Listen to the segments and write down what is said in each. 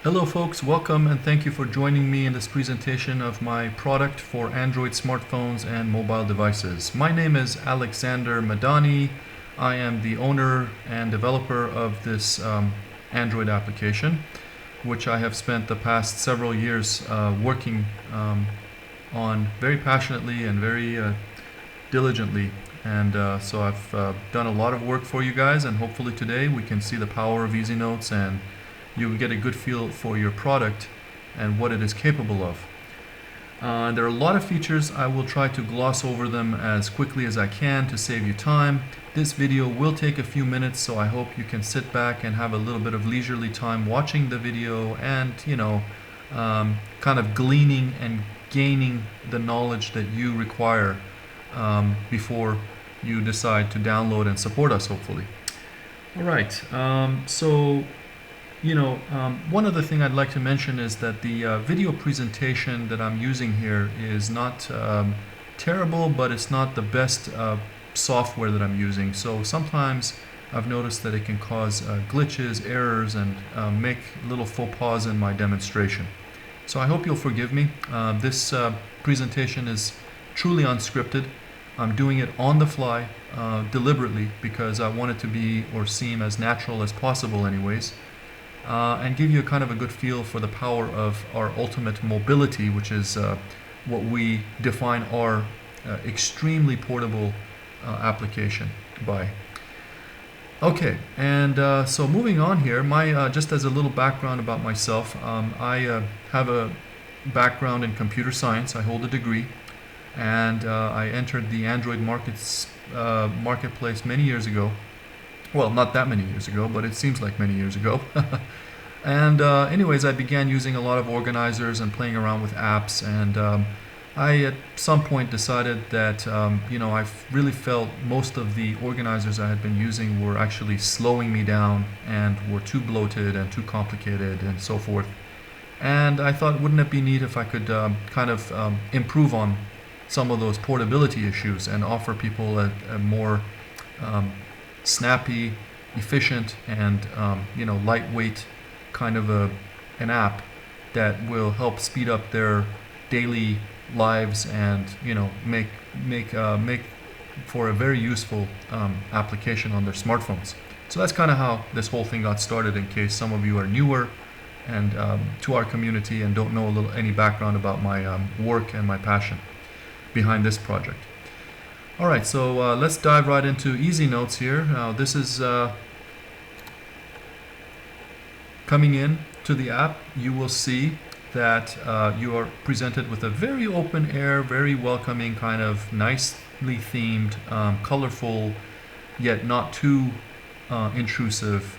Hello folks, welcome and thank you for joining me in this presentation of my product for Android smartphones and mobile devices. My name is Alexander Madani. I am the owner and developer of this Android application, which I have spent the past several years working on very passionately and very diligently. And so I've done a lot of work for you guys, and hopefully today we can see the power of Easy Notes and you will get a good feel for your product and what it is capable of. There are a lot of features. I will try to gloss over them as quickly as I can to save you time. This video will take a few minutes, so I hope you can sit back and have a little bit of leisurely time watching the video and, kind of gleaning and gaining the knowledge that you require before you decide to download and support us, hopefully. All right, one other thing I'd like to mention is that the video presentation that I'm using here is not terrible, but it's not the best software that I'm using. So sometimes I've noticed that it can cause glitches, errors, and make little faux pas in my demonstration. So I hope you'll forgive me. This presentation is truly unscripted. I'm doing it on the fly, deliberately, because I want it to be or seem as natural as possible anyways. And give you a kind of a good feel for the power of our ultimate mobility, which is what we define our extremely portable application by. Okay, and so moving on here, just as a little background about myself, I have a background in computer science. I hold a degree, and I entered the Android marketplace many years ago. Well, not that many years ago, but it seems like many years ago. And anyways, I began using a lot of organizers and playing around with apps, and I at some point decided that I really felt most of the organizers I had been using were actually slowing me down and were too bloated and too complicated and so forth. And I thought, wouldn't it be neat if I could improve on some of those portability issues and offer people a more snappy, efficient, and lightweight kind of an app that will help speed up their daily lives and make for a very useful application on their smartphones. So that's kind of how this whole thing got started, in case some of you are newer and to our community and don't know any background about my work and my passion behind this project. All right, so let's dive right into Easy Notes here. Now this is coming in to the app. You will see that you are presented with a very open air, very welcoming, kind of nicely themed, colorful, yet not too intrusive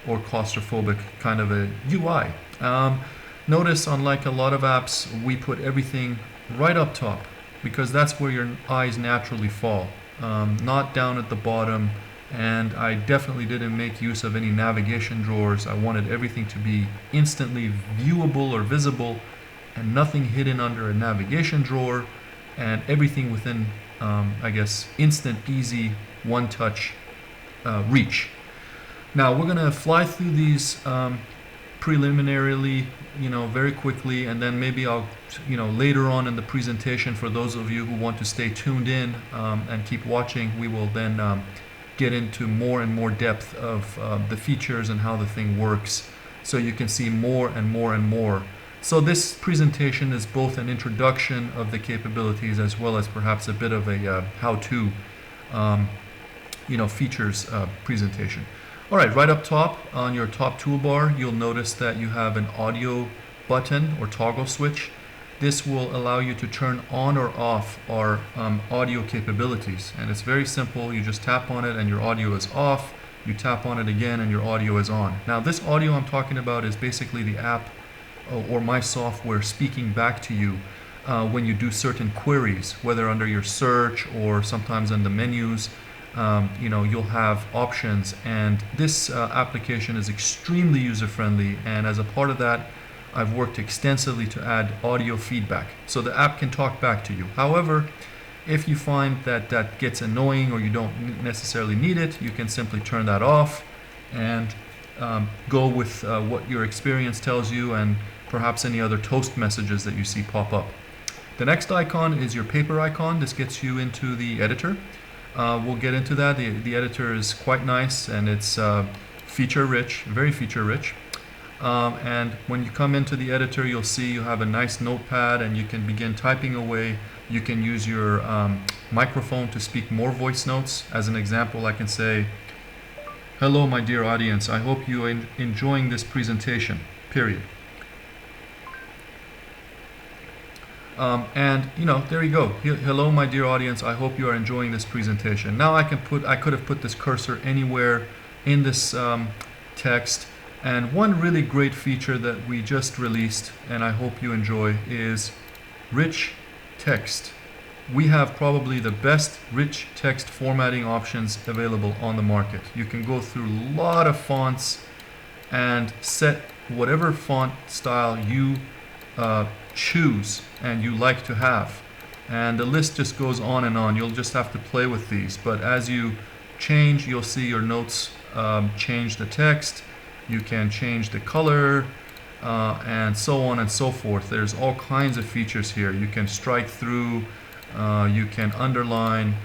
or claustrophobic kind of a UI. Notice, unlike a lot of apps, we put everything right up top, because that's where your eyes naturally fall, not down at the bottom. And I definitely didn't make use of any navigation drawers. I wanted everything to be instantly viewable or visible, and nothing hidden under a navigation drawer, and everything within, instant, easy, one-touch reach. Now we're gonna fly through these preliminarily, very quickly, and then maybe I'll, later on in the presentation, for those of you who want to stay tuned in and keep watching, we will then get into more and more depth of the features and how the thing works, so you can see more and more and more. So this presentation is both an introduction of the capabilities as well as perhaps a bit of a how-to, features presentation. All right up top on your top toolbar, you'll notice that you have an audio button or toggle switch. This will allow you to turn on or off our audio capabilities, and it's very simple. You just tap on it and your audio is off. You tap on it again and your audio is on. Now this audio I'm talking about is basically the app or my software speaking back to you when you do certain queries, whether under your search or sometimes in the menus. You'll have options, and this application is extremely user-friendly, and as a part of that, I've worked extensively to add audio feedback, so the app can talk back to you. However, if you find that that gets annoying or you don't necessarily need it, you can simply turn that off and go with what your experience tells you and perhaps any other toast messages that you see pop up. The next icon is your paper icon. This gets you into the editor. We'll get into that. The editor is quite nice and it's feature rich, very feature rich. And when you come into the editor, you'll see you have a nice notepad and you can begin typing away. You can use your microphone to speak more voice notes. As an example, I can say, "Hello, my dear audience. I hope you are enjoying this presentation, period." And there you go. Hello, my dear audience. I hope you are enjoying this presentation. Now I could have put this cursor anywhere in this text. And one really great feature that we just released, and I hope you enjoy, is rich text. We have probably the best rich text formatting options available on the market. You can go through a lot of fonts and set whatever font style you choose and you like to have. And the list just goes on and on. You'll just have to play with these. But as you change, you'll see your notes change the text. You can change the color and so on and so forth. There's all kinds of features here. You can strike through, you can underline,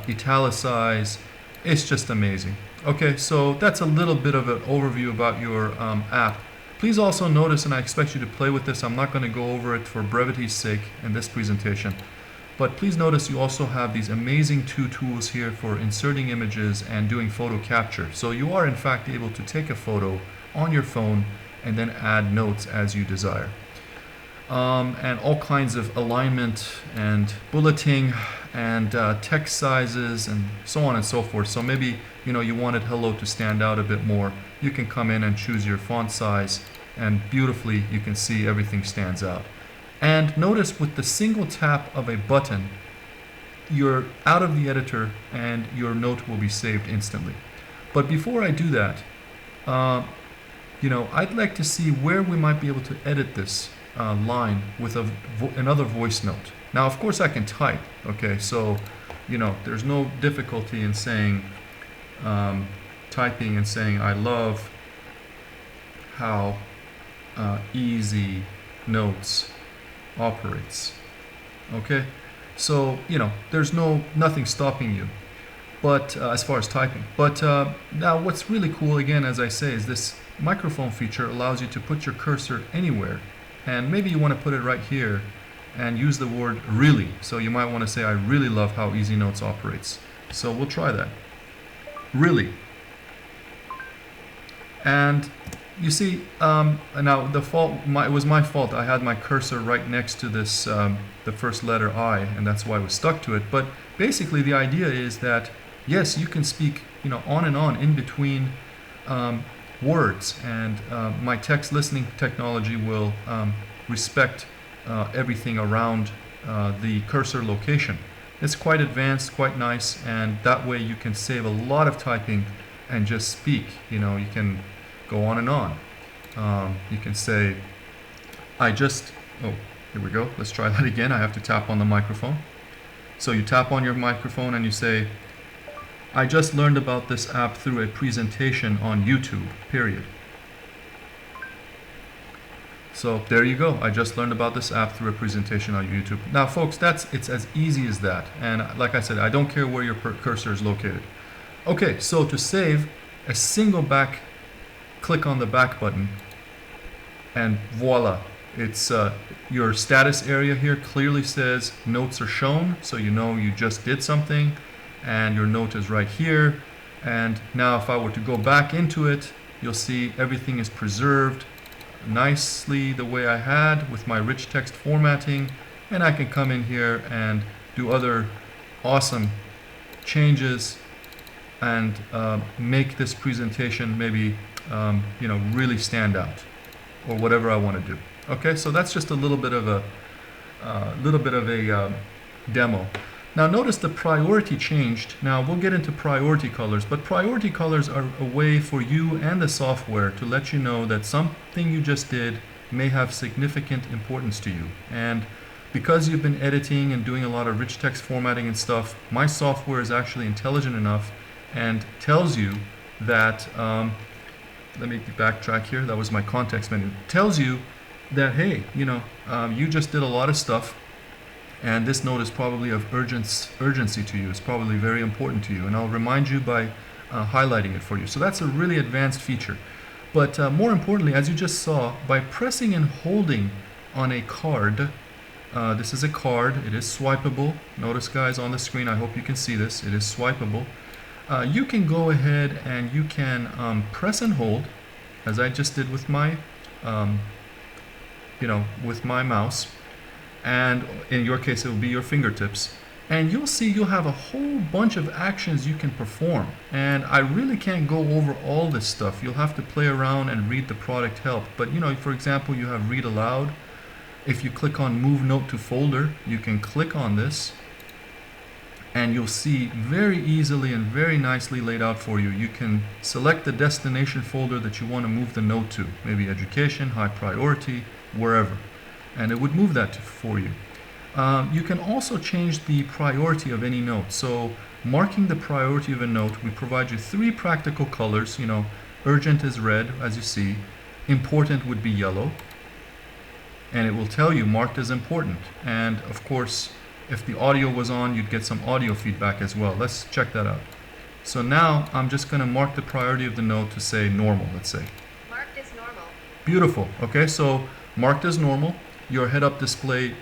italicize. It's just amazing. Okay, so that's a little bit of an overview about your app. Please also notice, and I expect you to play with this, I'm not going to go over it for brevity's sake in this presentation, but please notice you also have these amazing two tools here for inserting images and doing photo capture. So you are in fact able to take a photo on your phone and then add notes as you desire. And all kinds of alignment and bulleting and text sizes and so on and so forth. So maybe you wanted hello to stand out a bit more. You can come in and choose your font size and beautifully you can see everything stands out. And notice with the single tap of a button, you're out of the editor and your note will be saved instantly. But before I do that, I'd like to see where we might be able to edit this line with another voice note. Now, of course, I can type. Okay, so there's no difficulty in saying, typing and saying, "I love how easy notes operates." Okay, so there's nothing stopping you. But as far as typing, but now what's really cool, again, as I say, is this microphone feature allows you to put your cursor anywhere, and maybe you want to put it right here and use the word "really." So you might want to say, "I really love how Easy Notes operates." So we'll try that. Really. And you see, now it was my fault. I had my cursor right next to this, the first letter I, and that's why I was stuck to it. But basically, the idea is that yes, you can speak, on and on in between words, and my text listening technology will respect everything around the cursor location. It's quite advanced, quite nice, and that way you can save a lot of typing and just speak. You can go on and on. You can say, oh, here we go. Let's try that again. I have to tap on the microphone. So you tap on your microphone and you say, "I just learned about this app through a presentation on YouTube, period." So there you go. I just learned about this app through a presentation on YouTube. Now, folks, it's as easy as that. And like I said, I don't care where your cursor is located. Okay, so to save, a single click on the back button, and voila. It's your status area here clearly says notes are shown, so you just did something, and your note is right here. And now if I were to go back into it, you'll see everything is preserved nicely the way I had with my rich text formatting, and I can come in here and do other awesome changes and make this presentation maybe really stand out, or whatever I want to do. Okay, so that's just a little bit of a demo. Now notice the priority changed. Now we'll get into priority colors, but priority colors are a way for you and the software to let you know that something you just did may have significant importance to you. And because you've been editing and doing a lot of rich text formatting and stuff, my software is actually intelligent enough and tells you that let me backtrack here. That was my context menu. Tells you that, hey, you just did a lot of stuff, and this note is probably of urgency to you. It's probably very important to you, and I'll remind you by highlighting it for you. So that's a really advanced feature. But more importantly, as you just saw, by pressing and holding on a card, this is a card, it is swipeable. Notice, guys, on the screen, I hope you can see this, it is swipeable. You can go ahead and you can press and hold, as I just did with my, with my mouse, and in your case it will be your fingertips, and you'll see you'll have a whole bunch of actions you can perform, and I really can't go over all this stuff. You'll have to play around and read the product help. But for example, you have read aloud. If you click on move note to folder, you can click on this and you'll see very easily and very nicely laid out for you. You can select the destination folder that you want to move the note to, maybe education, high priority, wherever, and it would move that for you. You can also change the priority of any note. So marking the priority of a note, we provide you 3 practical colors. Urgent is red, as you see. Important would be yellow, and it will tell you marked as important. And of course, if the audio was on, you'd get some audio feedback as well. Let's check that out. So now I'm just going to mark the priority of the note to say normal, let's say. Marked as normal. Beautiful. Okay, so marked as normal. Your head-up display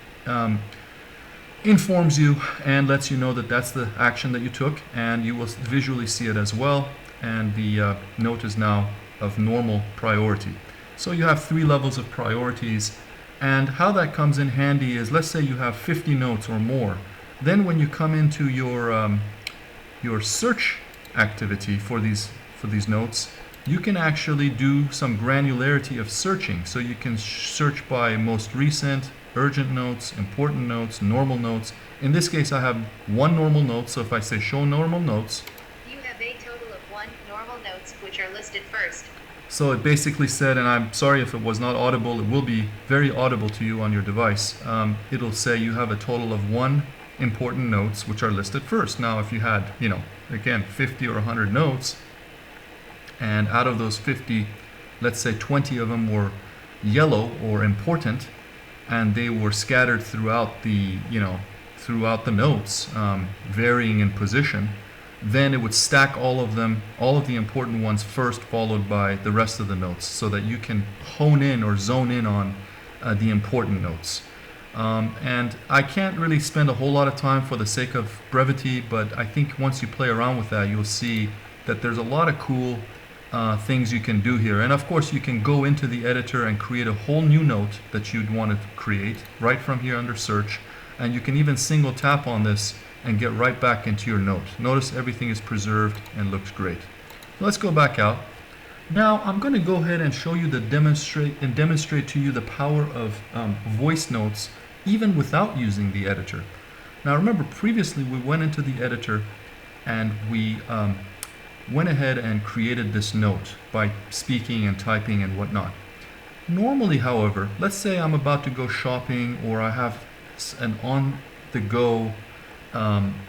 informs you and lets you know that that's the action that you took, and you will visually see it as well, and the note is now of normal priority. So you have 3 levels of priorities, and how that comes in handy is, let's say you have 50 notes or more. Then when you come into your search activity for these notes, you can actually do some granularity of searching. So you can search by most recent, urgent notes, important notes, normal notes. In this case, I have 1 normal note, so if I say show normal notes, you have a total of 1 normal notes which are listed first. So it basically said, and I'm sorry if it was not audible, it will be very audible to you on your device. It'll say you have a total of 1 important notes which are listed first. Now if you had, again, 50 or 100 notes, and out of those 50, let's say 20 of them were yellow or important, and they were scattered throughout the notes, varying in position, then it would stack all of them, all of the important ones first, followed by the rest of the notes, so that you can hone in or zone in on the important notes. And I can't really spend a whole lot of time for the sake of brevity, but I think once you play around with that, you'll see that there's a lot of cool things you can do here. And of course, you can go into the editor and create a whole new note that you'd want to create right from here under search, and you can even single tap on this and get right back into your note. Notice everything is preserved and looks great. Let's go back out. Now I'm going to go ahead and show you demonstrate to you the power of voice notes even without using the editor. Now remember, previously we went into the editor and we went ahead and created this note by speaking and typing and whatnot. Normally, however, let's say I'm about to go shopping, or I have an on-the-go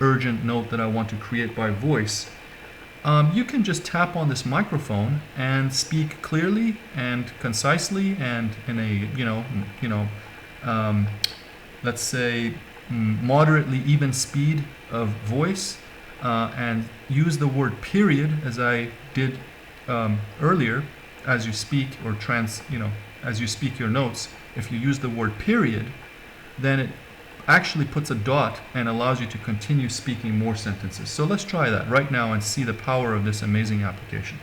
urgent note that I want to create by voice. You can just tap on this microphone and speak clearly and concisely and in a let's say moderately even speed of voice, and use the word period as I did earlier. As you speak or as you speak your notes, if you use the word period, then it actually puts a dot and allows you to continue speaking more sentences. So let's try that right now and see the power of this amazing application.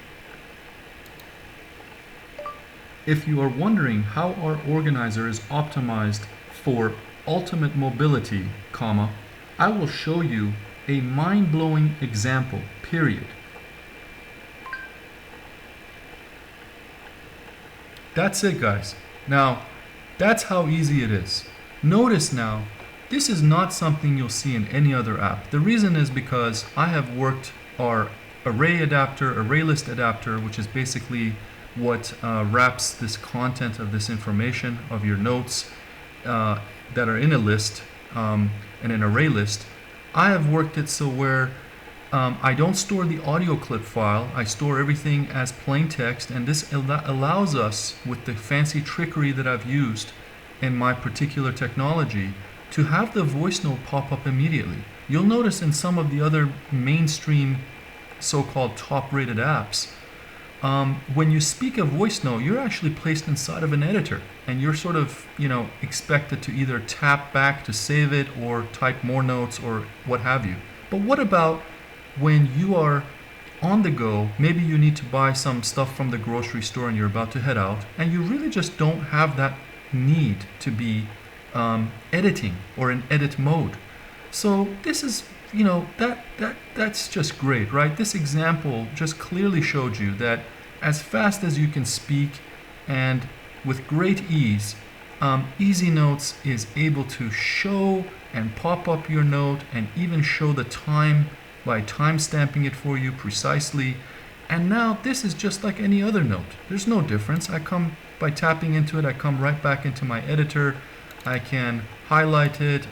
If you are wondering how our organizer is optimized for ultimate mobility, I will show you a mind-blowing example, period. That's it, guys. Now, that's how easy it is. Notice now, this is not something you'll see in any other app. The reason is because I have worked our array list adapter, which is basically what wraps this content of this information of your notes that are in a list, in an array list. I have worked it so where I don't store the audio clip file. I store everything as plain text, and this allows us, with the fancy trickery that I've used in my particular technology, to have the voice note pop up immediately. You'll notice in some of the other mainstream so-called top-rated apps, when you speak a voice note, you're actually placed inside of an editor, and you're sort of, expected to either tap back to save it or type more notes or what have you. But what about when you are on the go? Maybe you need to buy some stuff from the grocery store and you're about to head out, and you really just don't have that need to be editing or in edit mode. So this is, that's just great, right? This example just clearly showed you that as fast as you can speak and with great ease, Easy Notes is able to show and pop up your note and even show the time by time stamping it for you precisely. And now this is just like any other note. There's no difference. By tapping into it, I come right back into my editor. I can highlight it,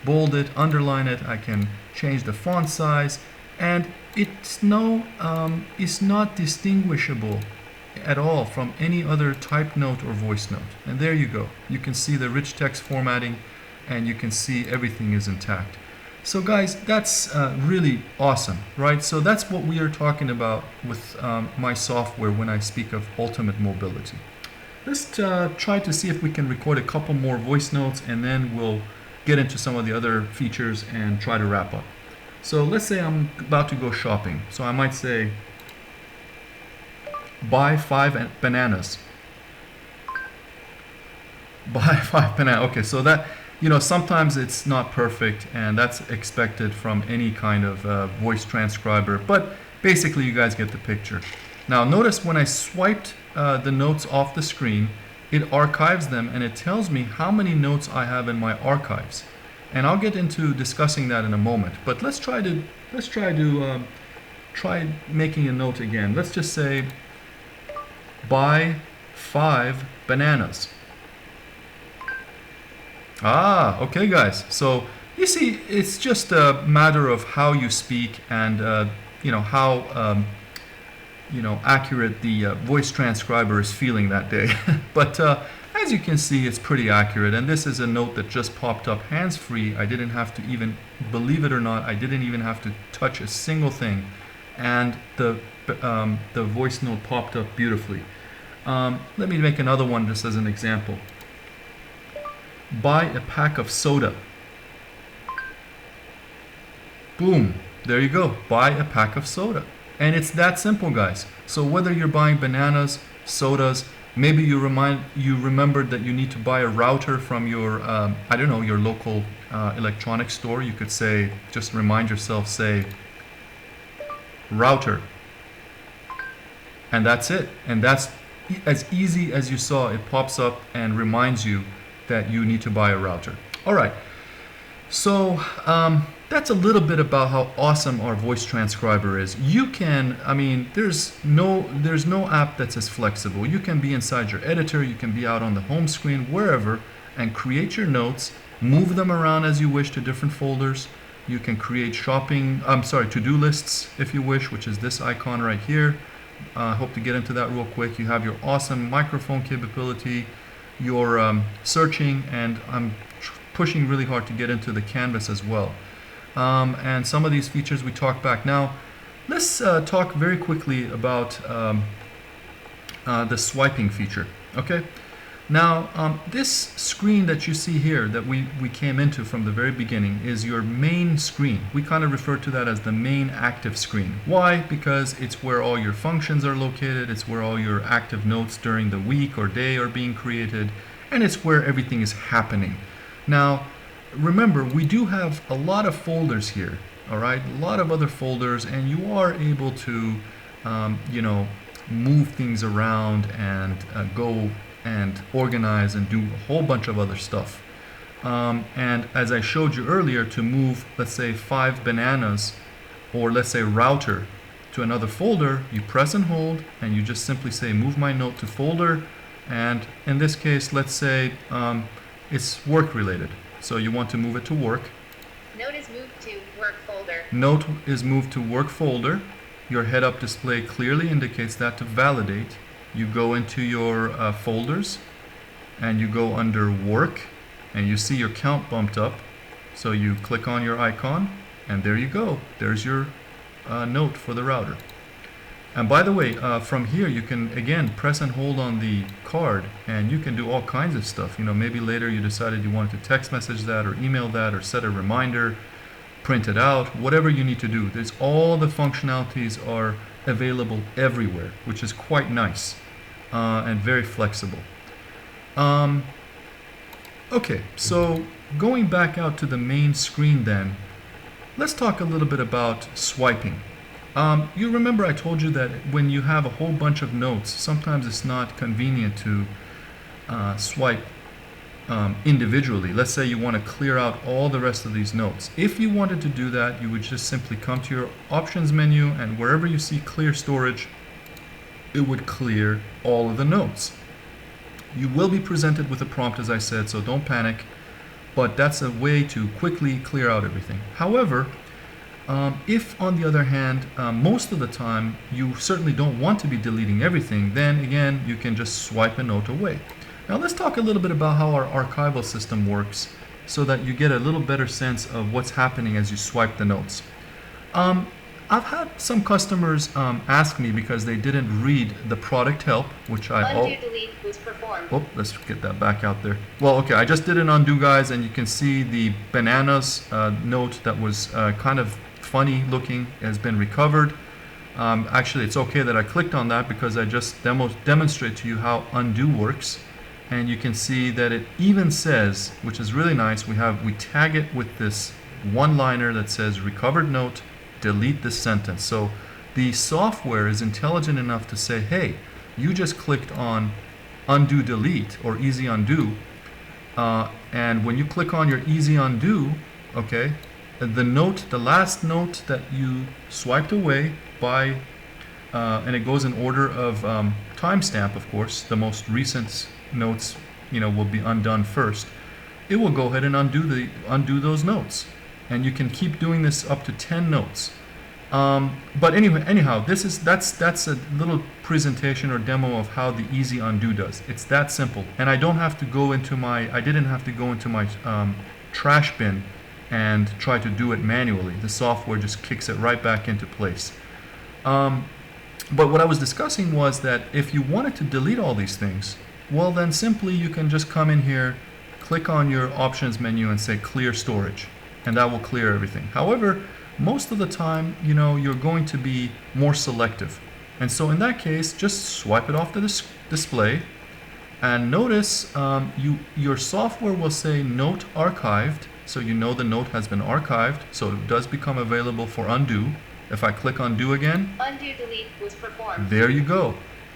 bold it, underline it. I can change the font size, and it's not distinguishable at all from any other type note or voice note. And there you go. You can see the rich text formatting, and you can see everything is intact. So guys, that's really awesome, right? So that's what we are talking about with my software when I speak of ultimate mobility. Let's try to see if we can record a couple more voice notes, and then we'll get into some of the other features and try to wrap up. So let's say I'm about to go shopping. So I might say, buy 5 bananas. Buy 5 bananas. Okay, so that, sometimes it's not perfect, and that's expected from any kind of voice transcriber, but basically you guys get the picture. Now notice when I swiped the notes off the screen, it archives them and it tells me how many notes I have in my archives. And I'll get into discussing that in a moment. But let's try making a note again. Let's just say, buy 5 bananas. Okay guys. So you see, it's just a matter of how you speak and how accurate the voice transcriber is feeling that day. But as you can see, it's pretty accurate, and this is a note that just popped up hands-free. I didn't have to even, believe it or not, I didn't even have to touch a single thing, and the voice note popped up beautifully. Let me make another one just as an example. Buy a pack of soda. Boom, there you go, buy a pack of soda. And it's that simple, guys. So whether you're buying bananas, sodas, maybe you remembered that you need to buy a router from your, your local electronics store. You could say, just remind yourself, say, router. And that's it. And that's as easy as you saw. It pops up and reminds you that you need to buy a router. All right. So that's a little bit about how awesome our voice transcriber is. You can, there's no app that's as flexible. You can be inside your editor, you can be out on the home screen, wherever, and create your notes, move them around as you wish to different folders. You can create to-do lists if you wish, which is this icon right here. I hope to get into that real quick. You have your awesome microphone capability, your searching, and I'm pushing really hard to get into the canvas as well. And some of these features we talk back. Now, let's talk very quickly about the swiping feature. Okay. Now, this screen that you see here that we came into from the very beginning is your main screen. We kind of refer to that as the main active screen. Why? Because it's where all your functions are located. It's where all your active notes during the week or day are being created. And it's where everything is happening. Now, remember, we do have a lot of folders here, all right? A lot of other folders, and you are able to, move things around and go and organize and do a whole bunch of other stuff. And as I showed you earlier, to move, let's say, 5 bananas, or let's say router, to another folder, you press and hold, and you just simply say, move my note to folder. And in this case, let's say, it's work related. So you want to move it to work. Note is moved to work folder. Note is moved to work folder. Your head-up display clearly indicates that. To validate, you go into your folders and you go under work and you see your count bumped up. So you click on your icon and there you go. There's your note for the router. And by the way, from here you can again press and hold on the card and you can do all kinds of stuff. You know, maybe later you decided you wanted to text message that or email that or set a reminder, print it out, whatever you need to do. There's all the functionalities are available everywhere, which is quite nice and very flexible. Okay, so going back out to the main screen then, let's talk a little bit about swiping. You remember I told you that when you have a whole bunch of notes, sometimes it's not convenient to swipe individually. Let's say you want to clear out all the rest of these notes. If you wanted to do that, you would just simply come to your options menu and wherever you see clear storage, it would clear all of the notes. You will be presented with a prompt, as I said, so don't panic, but that's a way to quickly clear out everything. However, if on the other hand, most of the time you certainly don't want to be deleting everything, then again, you can just swipe a note away. Now let's talk a little bit about how our archival system works so that you get a little better sense of what's happening as you swipe the notes. I've had some customers ask me because they didn't read the product help, which Undo delete was performed. Oh, let's get that back out there. Well, okay, I just did an undo, guys, and you can see the bananas note that was kind of funny looking has been recovered. Actually, it's okay that I clicked on that because I just demonstrate to you how undo works. And you can see that it even says, which is really nice, we tag it with this one-liner that says recovered note, delete this sentence. So the software is intelligent enough to say, hey, you just clicked on undo delete or easy undo, and when you click on your easy undo, okay, the last note that you swiped away by, and it goes in order of timestamp, of course, the most recent notes, will be undone first. It will go ahead and undo those notes. And you can keep doing this up to 10 notes. But anyhow, that's a little presentation or demo of how the easy undo does. It's that simple, and I didn't have to go into my trash bin and try to do it manually. The software just kicks it right back into place. But what I was discussing was that if you wanted to delete all these things, well then simply you can just come in here, click on your options menu and say clear storage, and that will clear everything. However, most of the time, you're going to be more selective. And so in that case, just swipe it off the display and notice your software will say note archived. So the note has been archived, so it does become available for undo. If I click undo again, undo delete was performed. There you go.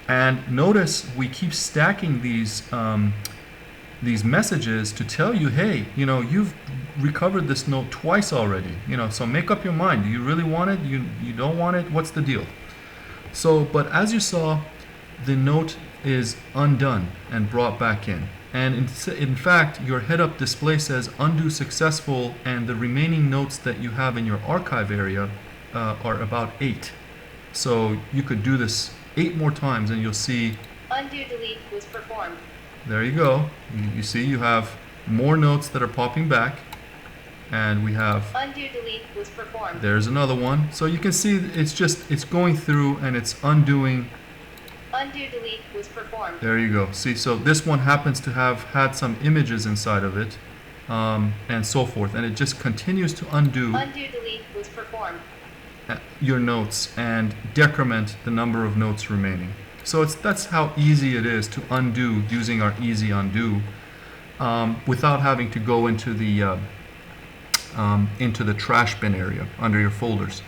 And notice we keep stacking these messages to tell you, hey, you've recovered this note twice already. So make up your mind. Do you really want it? You don't want it? What's the deal? So, but as you saw, the note is undone and brought back in. And in fact, your head-up display says undo successful, and the remaining notes that you have in your archive area are about 8. So you could do this 8 more times and you'll see undo delete was performed. There you go. You see you have more notes that are popping back, and we have undo delete was performed. There's another one. So you can see it's going through and it's undoing. Undo delete was performed. There you go. See, so this one happens to have had some images inside of it, and so forth, and it just continues to undo. Undo delete was performed. Your notes and decrement the number of notes remaining. So that's how easy it is to undo using our easy undo, without having to go into the trash bin area under your folders.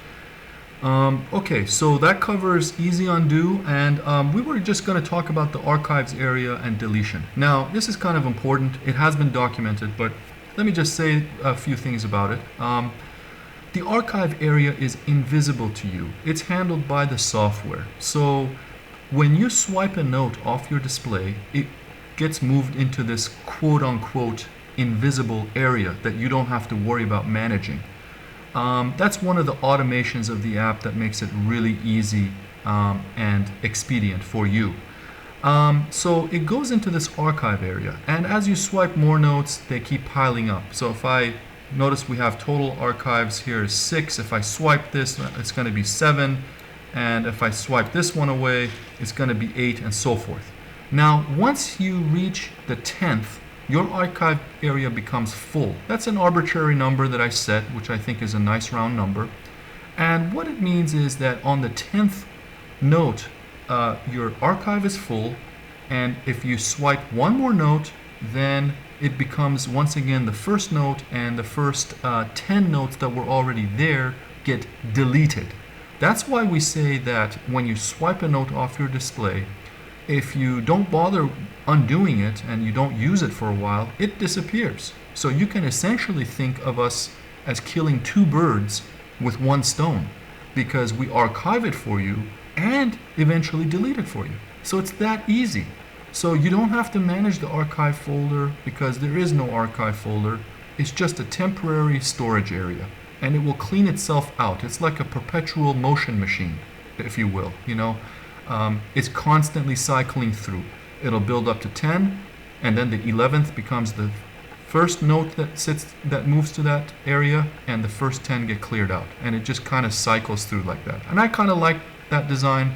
Okay, so that covers easy undo, and we were just going to talk about the archives area and deletion. Now, this is kind of important. It has been documented, but let me just say a few things about it. The archive area is invisible to you. It's handled by the software. So when you swipe a note off your display, it gets moved into this quote-unquote invisible area that you don't have to worry about managing. That's one of the automations of the app that makes it really easy and expedient for you. So it goes into this archive area, and as you swipe more notes, they keep piling up. So if I notice we have total archives here is 6. If I swipe this, it's going to be 7. And if I swipe this one away, it's going to be 8, and so forth. Now, once you reach the 10th, your archive area becomes full. That's an arbitrary number that I set, which I think is a nice round number. And what it means is that on the 10th note, your archive is full, and if you swipe one more note, then it becomes once again the first note, and the first 10 notes that were already there get deleted. That's why we say that when you swipe a note off your display, if you don't bother undoing it and you don't use it for a while, it disappears. So you can essentially think of us as killing 2 birds with 1 stone, because we archive it for you and eventually delete it for you. So it's that easy. So you don't have to manage the archive folder, because there is no archive folder. It's just a temporary storage area, and it will clean itself out. It's like a perpetual motion machine, if you will. It's constantly cycling through. It'll build up to 10, and then the 11th becomes the first note that moves to that area, and the first 10 get cleared out, and it just kind of cycles through like that. And I kind of like that design.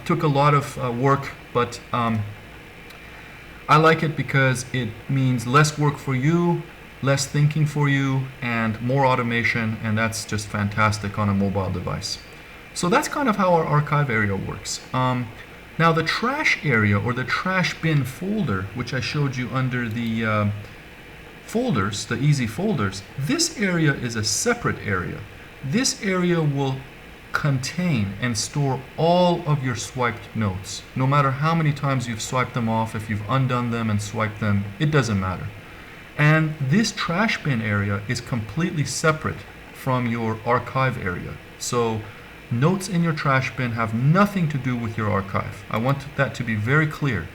Took a lot of work, but I like it because it means less work for you, less thinking for you, and more automation, and that's just fantastic on a mobile device. So that's kind of how our archive area works. Now the trash area, or the trash bin folder, which I showed you under the folders, the easy folders, this area is a separate area. This area will contain and store all of your swiped notes. No matter how many times you've swiped them off, if you've undone them and swiped them, it doesn't matter. And this trash bin area is completely separate from your archive area. So notes in your trash bin have nothing to do with your archive. I want that to be very clear.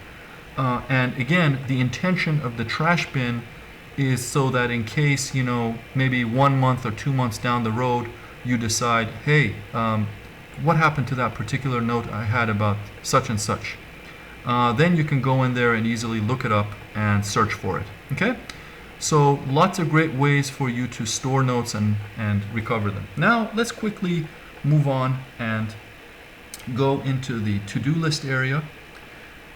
And again, the intention of the trash bin is so that in case, maybe 1 month or 2 months down the road, you decide, hey, what happened to that particular note I had about such and such? Then you can go in there and easily look it up and search for it. Okay? So lots of great ways for you to store notes and recover them. Now let's quickly move on and go into the to-do list area.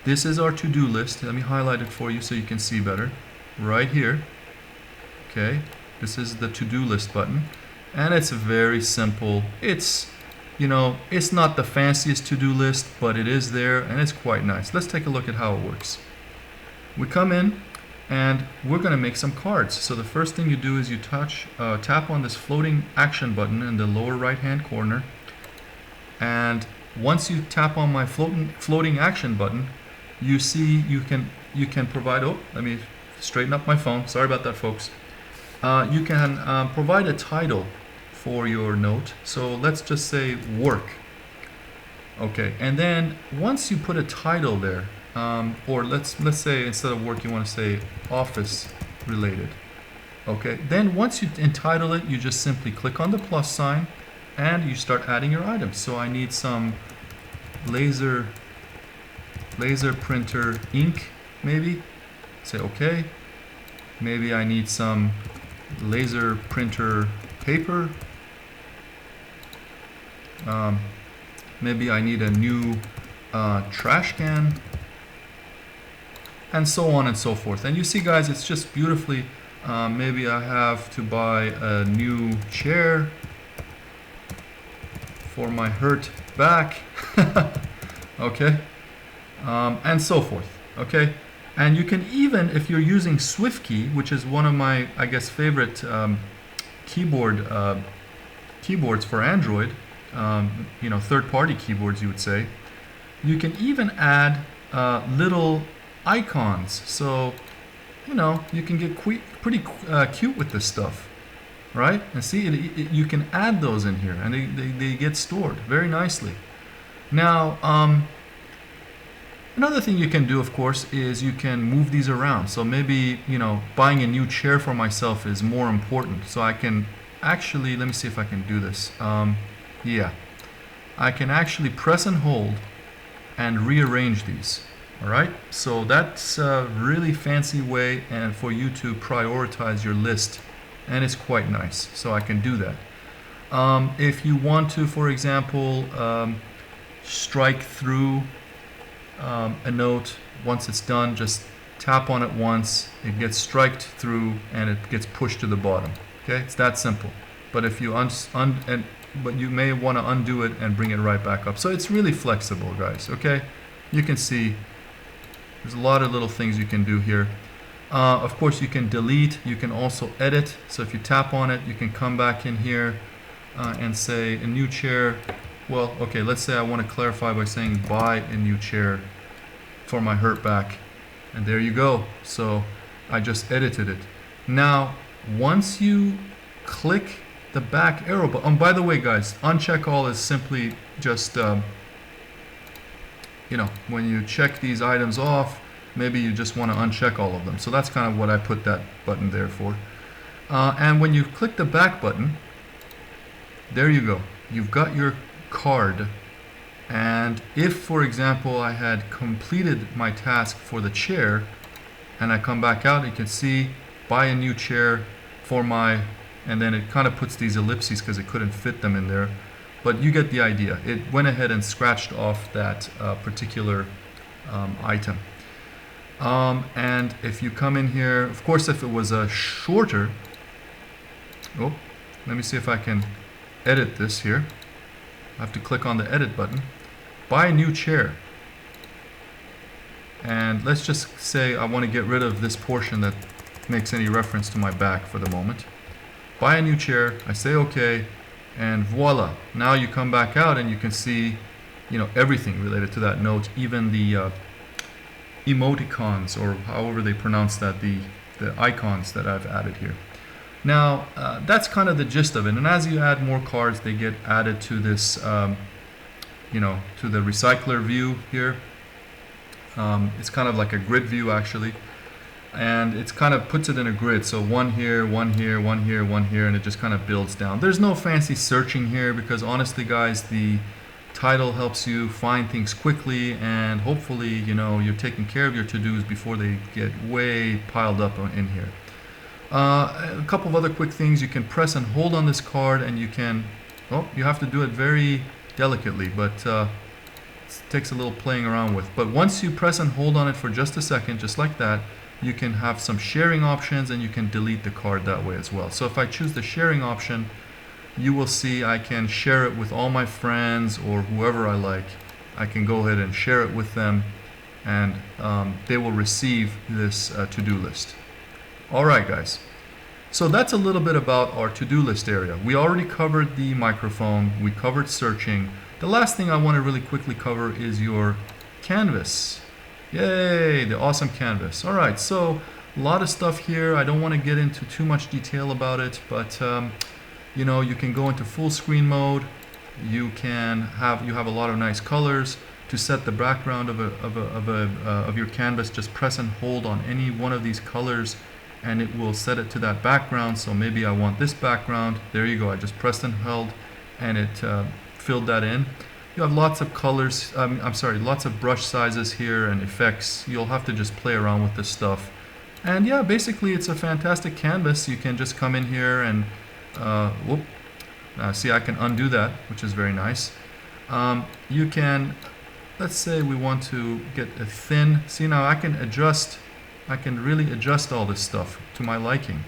This is our to-do list. Let me highlight it for you so you can see better. Right here. Okay, this is the to-do list button, and it's very simple. It's not the fanciest to-do list, but it is there and it's quite nice. Let's take a look at how it works. We come in and we're going to make some cards. So the first thing you do is you tap on this floating action button in the lower right hand corner, and once you tap on my floating action button, you see you can provide, let me straighten up my phone, sorry about that folks. You can provide a title for your note. So let's just say work. Okay, and then once you put a title there, or let's say instead of work you want to say office related. Okay, then once you entitle it, you just simply click on the plus sign and you start adding your items. So I need some laser printer ink, maybe. Say okay. Maybe I need some laser printer paper. Maybe I need a new trash can, and so on and so forth. And you see guys, it's just beautifully, maybe I have to buy a new chair for my hurt back. Okay, and so forth. Okay, and you can even, if you're using SwiftKey, which is one of my, I guess, favorite keyboards for Android, third-party keyboards, you would say, you can even add little icons. So, you can get pretty cute with this stuff, right? And see, you can add those in here, and they get stored very nicely. Now, Another thing you can do, of course, is you can move these around. So maybe, buying a new chair for myself is more important. So I can actually, let me see if I can do this. Yeah, I can actually press and hold and rearrange these. All right, so that's a really fancy way and for you to prioritize your list, and it's quite nice. So I can do that. If you want to, for example, strike through a note, once it's done, just tap on it once, it gets striked through and it gets pushed to the bottom. Okay, it's that simple. But if you but you may want to undo it and bring it right back up. So it's really flexible, guys. Okay, you can see there's a lot of little things you can do here. Of course, you can delete. You can also edit. So if you tap on it, you can come back in here and say a new chair. Well, okay, let's say I want to clarify by saying buy a new chair for my hurt back. And there you go. So I just edited it. Now, once you click the back arrow button, by the way, guys, uncheck all is simply just, when you check these items off, maybe you just want to uncheck all of them. So that's kind of what I put that button there for. And when you click the back button, there you go. You've got your card. And if, for example, I had completed my task for the chair and I come back out, you can see buy a new chair for my, and then it kind of puts these ellipses because it couldn't fit them in there. But you get the idea. It went ahead and scratched off that particular item. And if you come in here, of course, if it was a shorter, oh, let me see if I can edit this here. I have to click on the edit button. Buy a new chair. And let's just say I want to get rid of this portion that makes any reference to my back for the moment. Buy a new chair. I say okay, and voila. Now you come back out and you can see, everything related to that note, even the emoticons, or however they pronounce that, the icons that I've added here. Now, that's kind of the gist of it. And as you add more cards, they get added to this, to the recycler view here. It's kind of like a grid view, actually. And it's kind of puts it in a grid. So one here, one here, one here, one here, and it just kind of builds down. There's no fancy searching here because honestly, guys, the title helps you find things quickly, and hopefully, you're taking care of your to-dos before they get way piled up in here. A couple of other quick things. You can press and hold on this card, and you can, you have to do it very delicately, but it takes a little playing around with. But once you press and hold on it for just a second, just like that, you can have some sharing options, and you can delete the card that way as well. So if I choose the sharing option, you will see I can share it with all my friends or whoever I like. I can go ahead and share it with them, and they will receive this to-do list. All right, guys. So that's a little bit about our to-do list area. We already covered the microphone. We covered searching. The last thing I want to really quickly cover is your canvas. Yay, the awesome canvas. All right, so a lot of stuff here. I don't want to get into too much detail about it, but you can go into full screen mode. You have a lot of nice colors. To set the background of your canvas, just press and hold on any one of these colors, and it will set it to that background. So maybe I want this background. There you go. I just pressed and held, and it filled that in. You have lots of colors, lots of brush sizes here and effects. You'll have to just play around with this stuff. And yeah, basically it's a fantastic canvas. You can just come in here and, see, I can undo that, which is very nice. You can, let's say we want to get a thin, see now I can really adjust all this stuff to my liking.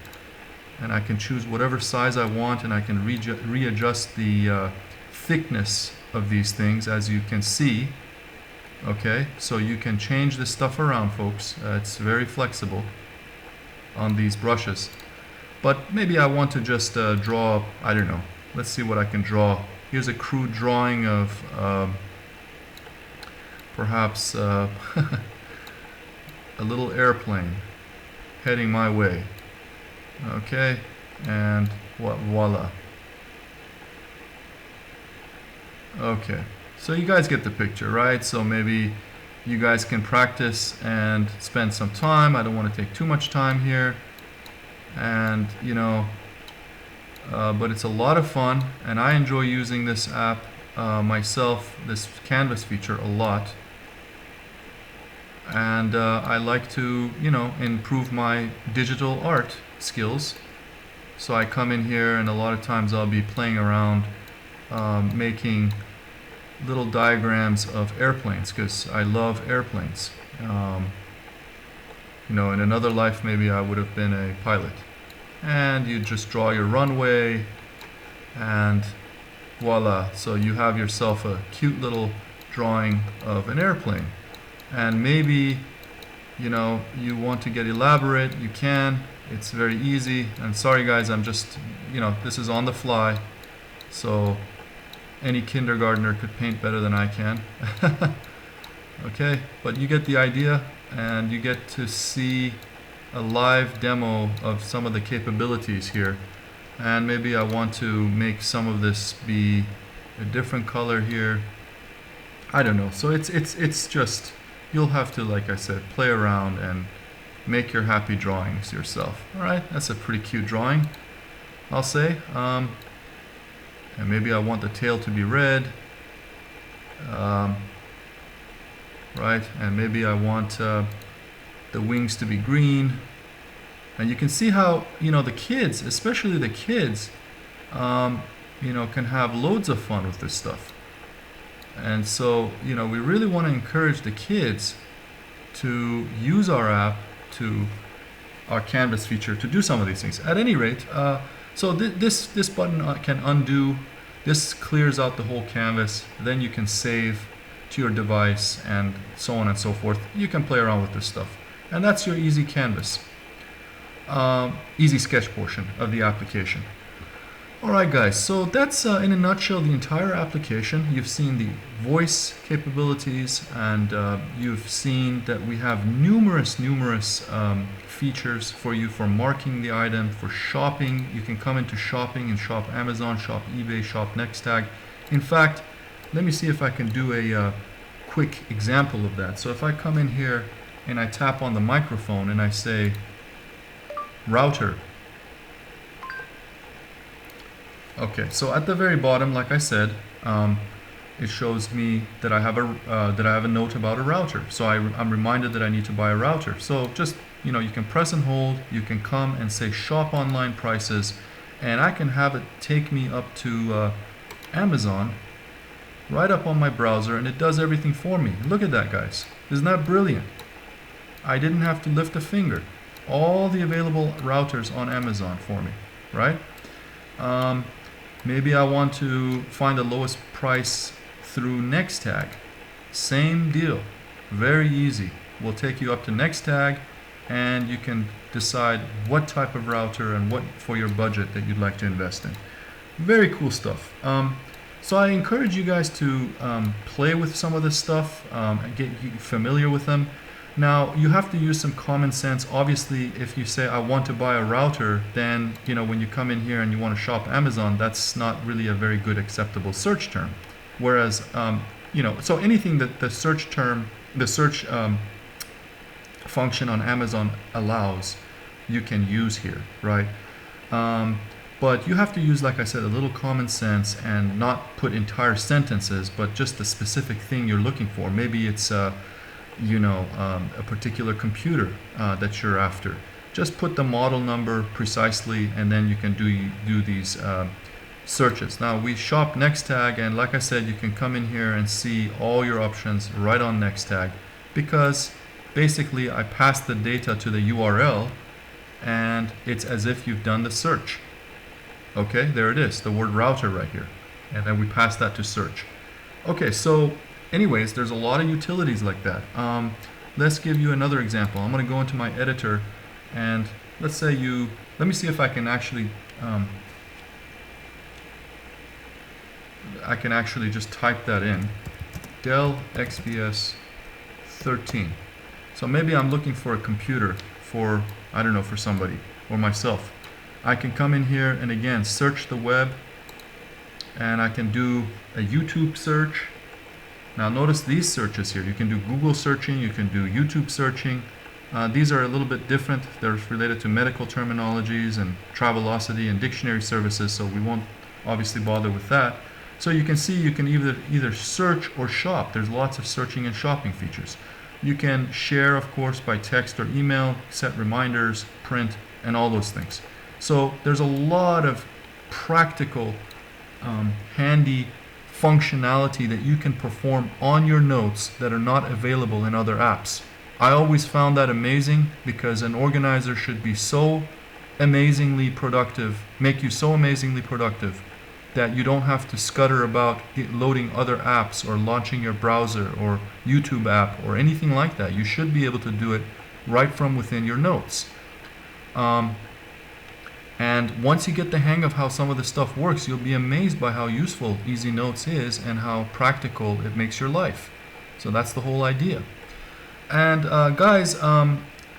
And I can choose whatever size I want, and I can readjust the thickness of these things, as you can see. Okay, so you can change this stuff around, folks. It's very flexible on these brushes. But maybe I want to just draw, I don't know, let's see what I can draw. Here's a crude drawing of perhaps a little airplane heading my way. Okay, and voila. Okay, so you guys get the picture, right? So maybe you guys can practice and spend some time. I don't want to take too much time here. And, you know, but it's a lot of fun, and I enjoy using this app myself, this canvas feature, a lot. And I like to, you know, improve my digital art skills. So I come in here, and a lot of times I'll be playing around making little diagrams of airplanes, because I love airplanes. You know, in another life maybe I would have been a pilot. And you just draw your runway, and voila, so you have yourself a cute little drawing of an airplane. And maybe, you know, you want to get elaborate, you can. It's very easy. And sorry guys, I'm just, you know, this is on the fly, so any kindergartner could paint better than I can. Okay, but you get the idea, and you get to see a live demo of some of the capabilities here. And maybe I want to make some of this be a different color here. I don't know. So it's just, you'll have to, like I said, play around and make your happy drawings yourself. All right, that's a pretty cute drawing, I'll say. And maybe I want the tail to be red. Right, and maybe I want the wings to be green. And you can see how, you know, the kids, especially the kids, you know, can have loads of fun with this stuff. And so, you know, we really want to encourage the kids to use our app, to our canvas feature, to do some of these things. At any rate, so this button can undo. This clears out the whole canvas. Then you can save to your device, and so on and so forth. You can play around with this stuff. And that's your easy canvas, easy sketch portion of the application. Alright guys, so that's in a nutshell the entire application. You've seen the voice capabilities, and you've seen that we have numerous features for you for marking the item, for shopping. You can come into shopping and shop Amazon, shop eBay, shop Nextag. In fact, let me see if I can do a quick example of that. So if I come in here and I tap on the microphone and I say router. Okay, so at the very bottom, like I said, it shows me that I have a note about a router. So I'm reminded that I need to buy a router. So just, you know, you can press and hold. You can come and say shop online prices, and I can have it take me up to Amazon, right up on my browser, and it does everything for me. Look at that, guys. Isn't that brilliant? I didn't have to lift a finger. All the available routers on Amazon for me, right? Maybe I want to find the lowest price through Nextag. Same deal. Very easy. We'll take you up to Nextag, and you can decide what type of router and what for your budget that you'd like to invest in. Very cool stuff. So I encourage you guys to play with some of this stuff, and get familiar with them. Now, you have to use some common sense. Obviously, if you say, I want to buy a router, then, you know, when you come in here and you want to shop Amazon, that's not really a very good acceptable search term. Whereas, you know, so anything that the search function on Amazon allows, you can use here, right? But you have to use, like I said, a little common sense and not put entire sentences, but just the specific thing you're looking for. Maybe it's, you know, a particular computer that you're after. Just put the model number precisely, and then you can do these searches. Now, we shop Nextag, and like I said, you can come in here and see all your options right on Nextag, because basically I pass the data to the URL, and it's as if you've done the search. Okay, there it is, the word router right here. And then we pass that to search. Okay, so anyways, there's a lot of utilities like that. Let's give you another example. I'm going to go into my editor, and let's say let me see if I can actually just type that in. Dell XPS 13. So maybe I'm looking for a computer for, I don't know, for somebody or myself. I can come in here and again search the web, and I can do a YouTube search, Now notice these searches here. You can do Google searching, you can do YouTube searching. These are a little bit different. They're related to medical terminologies and Travelocity and dictionary services, so we won't obviously bother with that. So you can see you can either search or shop. There's lots of searching and shopping features. You can share, of course, by text or email, set reminders, print, and all those things. So there's a lot of practical, handy functionality that you can perform on your notes that are not available in other apps. I always found that amazing because an organizer should be so amazingly productive, make you so amazingly productive that you don't have to scutter about loading other apps or launching your browser or YouTube app or anything like that. You should be able to do it right from within your notes. And once you get the hang of how some of this stuff works, you'll be amazed by how useful Easy Notes is and how practical it makes your life. So that's the whole idea. And guys,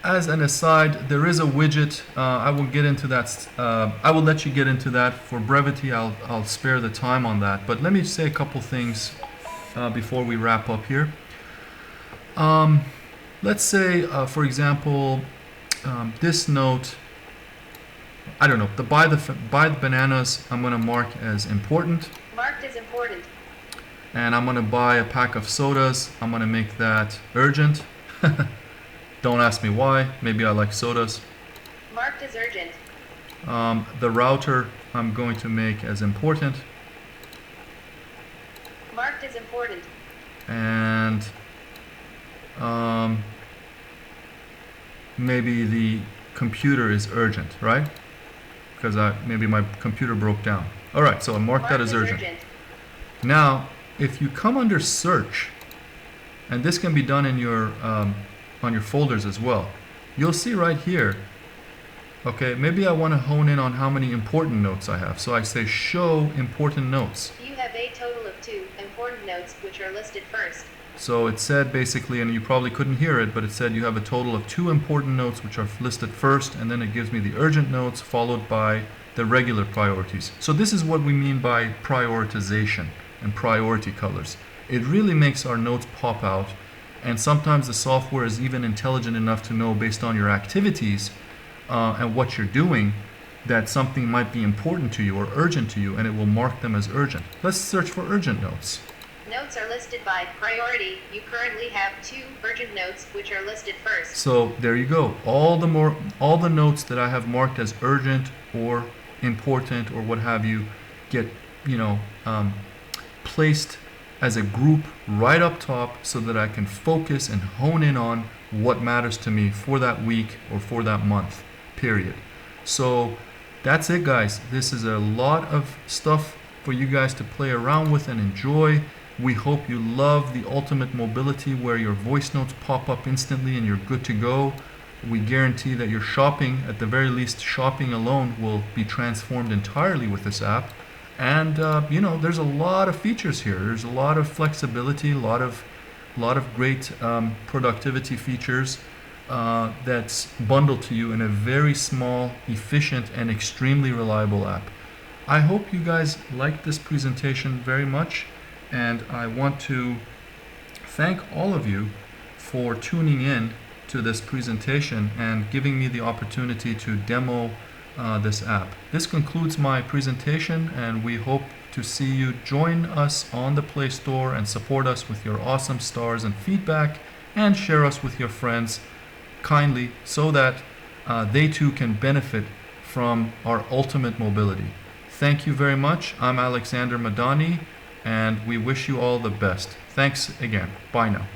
as an aside, there is a widget. I will get into that. I will let you get into that. For brevity, I'll spare the time on that. But let me say a couple things before we wrap up here. Let's say, for example, this note. I don't know. The buy the bananas, I'm going to mark as important. Marked as important. And I'm going to buy a pack of sodas. I'm going to make that urgent. Don't ask me why. Maybe I like sodas. Marked as urgent. The router I'm going to make as important. Marked as important. And maybe the computer is urgent, right? Because maybe my computer broke down. All right, so I marked that as urgent. Now, if you come under search, and this can be done in your on your folders as well, you'll see right here. Okay, maybe I want to hone in on how many important notes I have. So I say show important notes. You have a total of 2 important notes which are listed first. So it said basically, and you probably couldn't hear it, but it said you have a total of 2 important notes which are listed first, and then it gives me the urgent notes followed by the regular priorities. So this is what we mean by prioritization and priority colors. It really makes our notes pop out, and sometimes the software is even intelligent enough to know based on your activities and what you're doing that something might be important to you or urgent to you, and it will mark them as urgent. Let's search for urgent notes. Notes are listed by priority. You currently have 2 urgent notes which are listed first. So there you go. All the notes that I have marked as urgent or important or what have you get, placed as a group right up top so that I can focus and hone in on what matters to me for that week or for that month, period. So that's it, guys. This is a lot of stuff for you guys to play around with and enjoy. We hope you love the ultimate mobility where your voice notes pop up instantly and you're good to go. We guarantee that your shopping, at the very least shopping alone, will be transformed entirely with this app. And there's a lot of features here. There's a lot of flexibility, a lot of great productivity features that's bundled to you in a very small, efficient, and extremely reliable app. I hope you guys liked this presentation very much. And I want to thank all of you for tuning in to this presentation and giving me the opportunity to demo this app. This concludes my presentation, and we hope to see you join us on the Play Store and support us with your awesome stars and feedback, and share us with your friends kindly so that they too can benefit from our ultimate mobility. Thank you very much. I'm Alexander Madani, and we wish you all the best. Thanks again. Bye now.